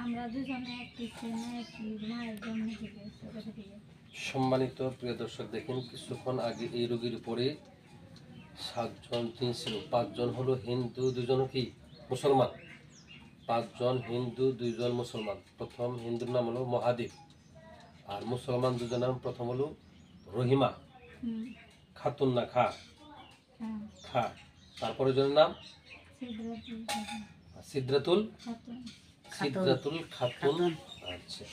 আমরা দুজনে একটি ছেলে একটি মায়ের জন্ম থেকে ছোট থেকে। সম্মানিত প্রিয় দর্শক, দেখেন কিছুক্ষণ আগে এই রোগীর উপরে 7 জন জিন ছিল। 5 জন হলো হিন্দু, 2 জন কি মুসলমান। 5 জন হিন্দু, 2 জন মুসলমান। প্রথম হিন্দুর নাম হলো মহাদেব, আর মুসলমান 2 জনের নাম প্রথম হলো রহিমা খাতুন না খা খা, তারপরে জনের নাম সিদ্রাতুল সিদ্রাতুল খাতুন। আচ্ছা,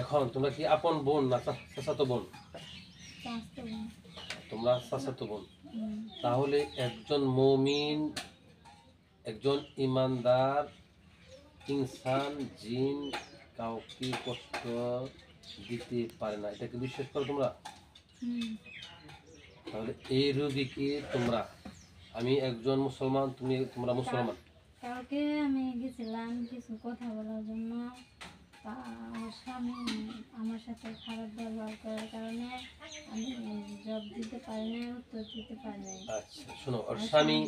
এখন তোমরা কি আপন বোন না চাচাতো বোন? তোমরা চাচাতো বোন। তাহলে একজন মুমিন, একজন ইমানদার ইনসান জিন কাউকে কষ্ট দিতে পারে না, এটাকে বিশ্বাস করো তোমরা? তাহলে এই রোগীকে তোমরা, আমি একজন মুসলমান, তোমরা মুসলমান। কালকে আমি গেছিলাম কিছু কথা বলার জন্য, আমার স্বামী আমার সাথে খারাপ ব্যবহার করার কারণে আমি জব দিতে পারি না, উত্তর দিতে পারি না। আচ্ছা শোনো, ওর স্বামী,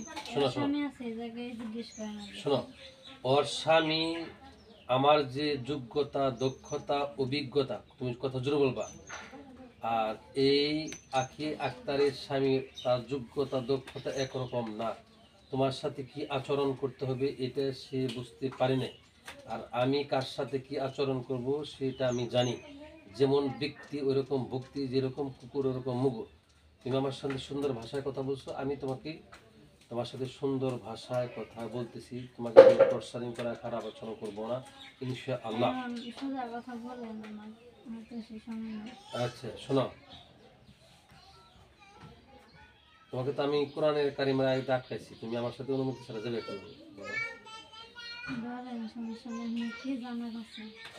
স্বামী আছে এই জায়গায় জিজ্ঞেস করে না। শোনো, ওর স্বামী আমার যে যোগ্যতা, দক্ষতা, অভিজ্ঞতা, তুমি কথা জোরে বলবা। আর এই আখি আক্তারের স্বামী, তার যোগ্যতা, দক্ষতা একরকম না। তোমার সাথে কি আচরণ করতে হবে এটা সে বুঝতে পারে না। আর আমি কার সাথে কি আচরণ করব সেটা আমি জানি। যেমন ব্যক্তি ওইরকম ভক্তি, যেরকম কুকুর ওরকম মুগুর। তুমি আমার সাথে সুন্দর ভাষায় কথা বলছো, আমি তোমার সাথে সুন্দর ভাষায় কথা বলতেছি। তোমাকে প্রসারিং করা, খারাপ আচরণ করবো না ইনশাআল্লাহ। আচ্ছা শোনো, তোমাকে তো আমি কোরআনের কারিমের আয়াতে আটকাইছি, তুমি আমার সাথে অনুমতি ছাড়া যাবে এখন?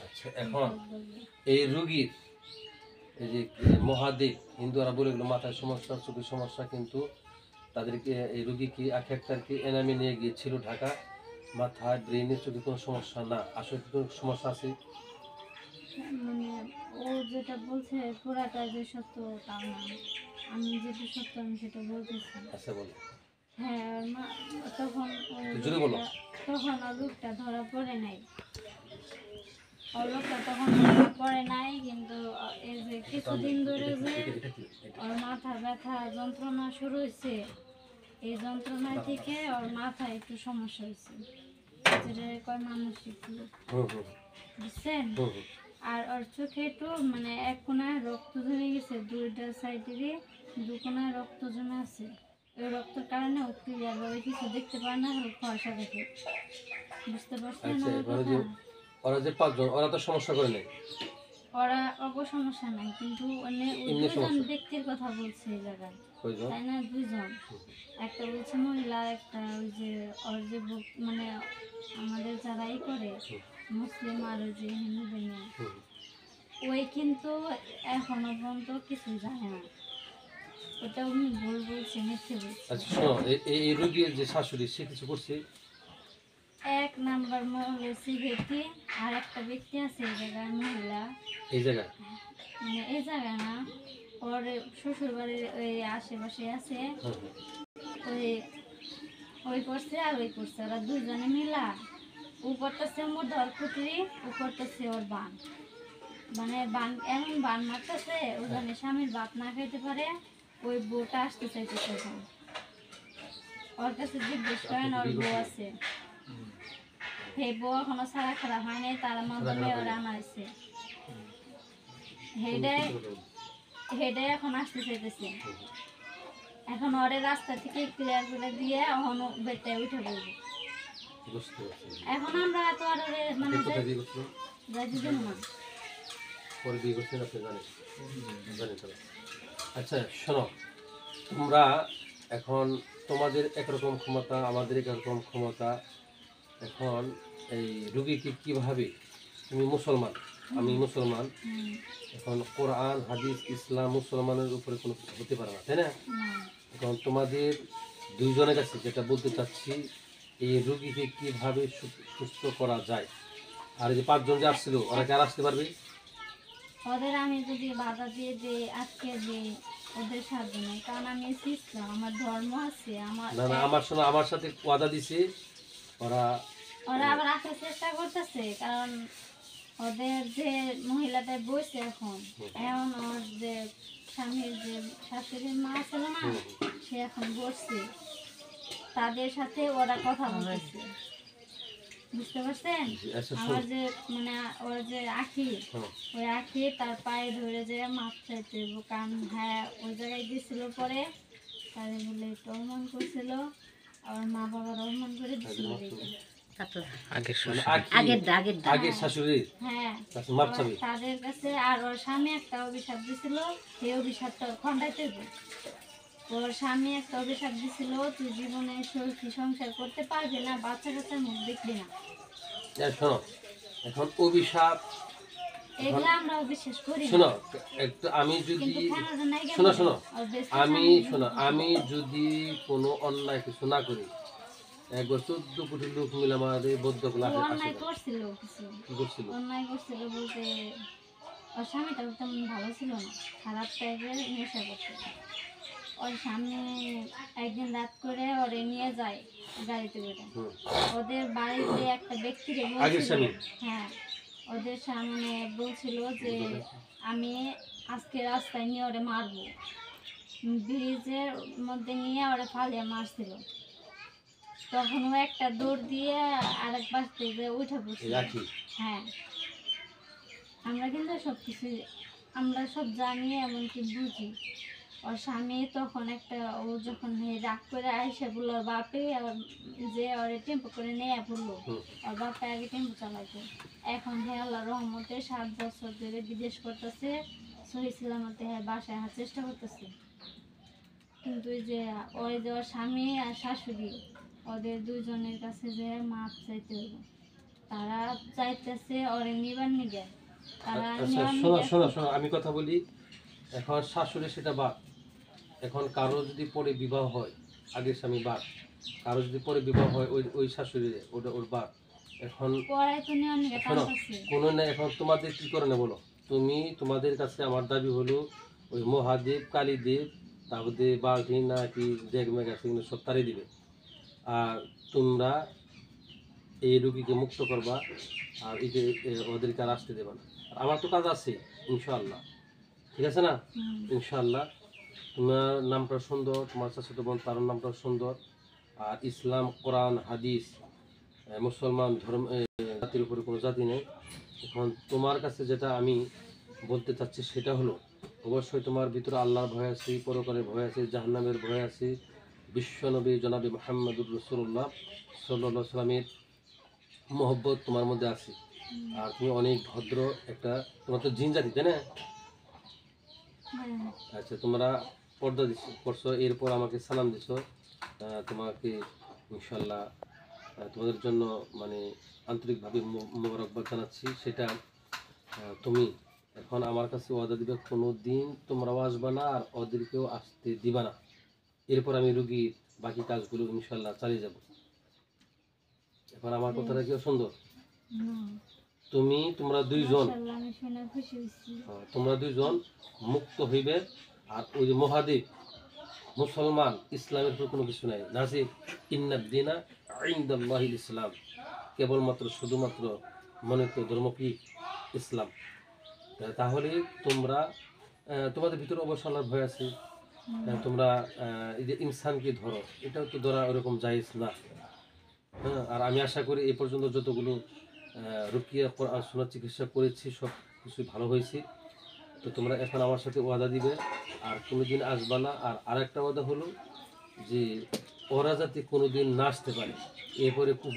আচ্ছা, এখন এই রোগীর, এই যে মহাদেব, হিন্দুরা বলে গেলো মাথায় সমস্যা, চোখের সমস্যা, কিন্তু তাদেরকে এই রোগীকে আখেরকে এনামে নিয়ে গিয়েছিল ঢাকা। মাথায়, ব্রেনে, চোখে কোনো সমস্যা না। আসলে কোনো সমস্যা আছে? মানে ও যেটা বলছে পুরাটা যে সত্য তা না, আমি যেটা সত্য আমি সেটা বলতেছি। আচ্ছা বলো। হ্যাঁ, তখন লোকটা ধরা পড়ে নাই, তখন ধরা পড়ে নাই, কিন্তু এই যে কিছুদিন ধরে যে ওর মাথা ব্যথা যন্ত্রণা শুরু হয়েছে, এই যন্ত্রণা থেকে ওর মাথায় একটু সমস্যা হয়েছে, যেটা কয় মানসিক বুঝছেন। আর ওর চোখে একটু মানে এক কোনায় রক্ত জমে গেছে, দুইটা সাইডেরই দু কোনায় রক্ত জমে আছে। ওই রক্তের কারণে ও ক্লিয়ার ভাবে কিছু দেখতে পারে না, ফর্সা দেখে। বুঝতে পারছেন? ওরা যে 5 জন, ওরা তো সমস্যা করে নাই। ওরা অবশ্য সমস্যা নাই, কিন্তু দুজন ব্যক্তির কথা বলছে এই জায়গায়, তাই না? 2 জন, একটা বলছে মহিলা, একটা ওই যে ওর যে মানে আমাদের যারাই করে মুসলিম আর ওই যে হিন্দুদের নিয়ে, ওই কিন্তু এখনো পর্যন্ত কিছু জানে না। ওটা উনি ভুল বলছে, মিথ্যে বলছে। আচ্ছা শোনো, এই রোগীর যে শাশুড়ি, সে কিছু করছে? 1 নাম্বার ব্যক্তি, আর একটা ব্যক্তি আছে এই জায়গায়, মহিলা, এই জায়গায় মানে এই জায়গায় না, ওর শ্বশুর বাড়ির ওই আশেপাশে আছে, ওই করছে আর ওই করছে, ওরা 2 জনে মিলা ও করতেছে মোর ধর খুঁটি, ও করতেছে ওর বান, মানে বান এমন বান মারতেছে ও জানে স্বামীর ভাত না খাইতে পারে। ওই বউটা আসতে চাইতেছে, ওর কাছে জিজ্ঞেস করেন ওর বউ আছে, সেই বউ এখনো সারা খারাপ হয় নাই, তার মাধ্যমে ওরা আনাইছে, হেডে এখন আসতে চাইতেছে। এখন ওরে রাস্তা থেকে ক্লিয়ার করে দিয়ে এখন বেটে উঠে বলবো। এখন আমরা তো আর মানে যাইতে দেব না। আচ্ছা শোনো, তোমরা এখন, তোমাদের একরকম ক্ষমতা, আমাদের একরকম ক্ষমতা। এখন এই রোগীকে কিভাবে, তুমি মুসলমান, আমি মুসলমান, এখন কোরআন, হাদিস, ইসলাম, মুসলমানের উপরে কোনো কিছু হতে পারে না, তাই না? এখন তোমাদের 2 জনের কাছে যেটা বলতে চাচ্ছি, এই রোগীকে কিভাবে সুস্থ করা যায়। আর এই যে 5 জন যে আসছিল, ওরা কি আর আসতে পারবে? ওদের আমি যদি বাধা দিয়ে দিই, আজকে দিই, ওদের সাথে নেই, কারণ আমি ইসলাম, আমার ধর্ম আছে, আমার না আমার সাথে ওয়াদা দিছে, ওরা ওরা আবার আসার চেষ্টা করতেছে, কারণ ওদের যে মহিলাটা বসে এখন ওর যে স্বামীর যে শাশুড়ির মা ছিল না, সে এখন বসছে, তাদের সাথে ওরা কথা বলতেছে, বুঝতে পারছেন? আচ্ছা, আমার যে মানে ওর যে আখি, ওই আখি তার পায়ে ধরে যে মাপ চাইতে, কারণ হ্যাঁ ওই জায়গায় গেছিল, পরে তাদের বলে একটু অপমান করছিল, আর মা বাবার অপমান করে দিছিল। আগের শাশুড়ি হ্যাঁ, মাপ চাবি তাদের কাছে। আর ওর স্বামী একটা অভিশাপ দিছিল, সেই অভিশাপটা খণ্ডাইতে হবে। ওর স্বামী একটা অভিশাপ দিছিল, তুই জীবনে সুখী সংসার করতে পারবি না, বাচ্চা কাচ্চার মুখ দেখবি না। শোনো, এখন অভিশাপ এগুলো আমরা বিশ্বাস করি না। শোনো, একটু আমি যদি কিন্তু কানাডা নাই কেন? শোনো শোনো ওর best আমি স্বামী শোনো, আমি যদি কোনো অন্যায় কিছু না করি, একবার 14 কোটি লোক মিলে আমাদের বদ্ধ ও অন্যায় করছিল, কিছু করছিল। অন্যায় করছিল বলতে ওর স্বামীটা তেমন ভালো ছিল না, খারাপ টাইপের নেশা করতো। ওর সামনে একদিন রাত করে ওরে নিয়ে যায় গাড়িতে করে, ওদের বাড়িতে একটা ব্যক্তিরে বলছিল, হ্যাঁ ওদের সামনে বলছিল যে আমি আজকে রাস্তায় নিয়ে ওরে মারবো, ব্রিজের মধ্যে নিয়ে ওরে ফালিয়ে মারছিল। তখন ও একটা দৌড় দিয়ে আরেক পাশ থেকে উঠে পড়ছিল। হ্যাঁ, আমরা কিন্তু সবকিছু আমরা সব জানি, এমনকি বুঝি। ওর স্বামী তখন একটা, ও যখন রাগ করে আইসে বললো ওর বাপে যে ওরে টেম্পো করে নিয়ে পড়লো, ওর বাপে আগে টেম্পো চালাইতো। এখন হ্যাঁ আল্লাহ রহমতে 7 বছর ধরে বিদেশ করতেছে, সহি সালামতে হ্যাঁ বাসায় আসার চেষ্টা করতেছে। কিন্তু ওই যে ওর স্বামী আর শাশুড়ি, ওদের দুজনের কাছে যে মাপ চাইতে হবে, তারা চাইতেছে ওরে নিবার নিগে, তারা শোনো, আমি কথা বলি। এখন শাশুড়ি সেটা বাদ, এখন কারো যদি পরে বিবাহ হয়, আগের স্বামী বাদ, কারো যদি পরে বিবাহ হয় ওই শাশুড়ি ওটা ওর বাদ। এখন শোনো, কোনো না, এখন তোমাদের কি করে না বলো, তোমাদের কাছে আমার দাবি হলো ওই মহাদেব, কালীদেব, তারপরে বালতি না কি জ্যাগম্যাগ আছে সব তাড়িয়ে দিবে, আর তোমরা এই রুগীকে মুক্ত করবা, আর ওদেরকে আর আসতে দেবা না। আমার তো কাজ আছে ইনশাআল্লাহ, ঠিক আছে না? ইনশাআল্লাহ। তোমার নামটা সুন্দর, তোমার চাচাতো বোন তার নামটাও সুন্দর, আর ইসলাম, কোরআন, হাদিস, মুসলমান ধর্ম জাতির উপরে কোনো জাতি নেই। এখন তোমার কাছে যেটা আমি বলতে চাচ্ছি সেটা হলো, অবশ্যই তোমার ভিতরে আল্লাহর ভয় আছে, পরকালের ভয় আছে, জাহান্নামের ভয় আছে, বিশ্বনবী জনাবি মুহাম্মদুর রাসূলুল্লাহ সাল্লাল্লাহু আলাইহি ওয়াসাল্লামের মহব্বত তোমার মধ্যে আছে। আর তুমি অনেক ভদ্র একটা, তোমার তো জিন জাতি, তাই না? আচ্ছা, তোমরা পর্দা করছো, এরপর আমাকে সালাম দিছো, তোমাকে ইনশাল্লাহ তোমাদের জন্য মানে আন্তরিকভাবে মোবারকবাদ জানাচ্ছি। সেটা তুমি এখন আমার কাছে ওয়াদা দিবে, কোনো দিন তোমরাও আসবা না আর ওদেরকেও আসতে দিবা না। এরপর আমি রুগীর বাকি কাজগুলো ইনশাল্লাহ চালিয়ে যাব। এখন আমার কথাটা কি সুন্দর? তোমরা দুইজন মুক্ত হইবে। আর ওই যে মহাদেব, মুসলমান, ইসলামের উপর কোনো কিছু নাই, নাজি ইন্নাদ-দীনা ইনদাল্লাহিল ইসলাম, কেবলমাত্র শুধুমাত্র মনোনীত ধর্ম কি ইসলাম। তাহলে তোমরা তোমাদের ভিতরে অবশ্যই আল্লাহর ভয় আছে, তোমরা এই যে ইনসানকে ধরো, এটাও তো ধরা ওরকম জায়েজ না। হ্যাঁ, আর আমি আশা করি এই পর্যন্ত যতগুলো রুকিয়া কোরআন সুন্নাহ চিকিৎসা করেছি সব কিছুই ভালো হয়েছে। তো তোমরা এখন আমার সাথে ওয়াদা দিবে আর কোনোদিন আসবা না। আর আরেকটা ওয়াদা হলো যে ওরা যাতে কোনোদিন না আসতে পারে, এরপরে কুকুর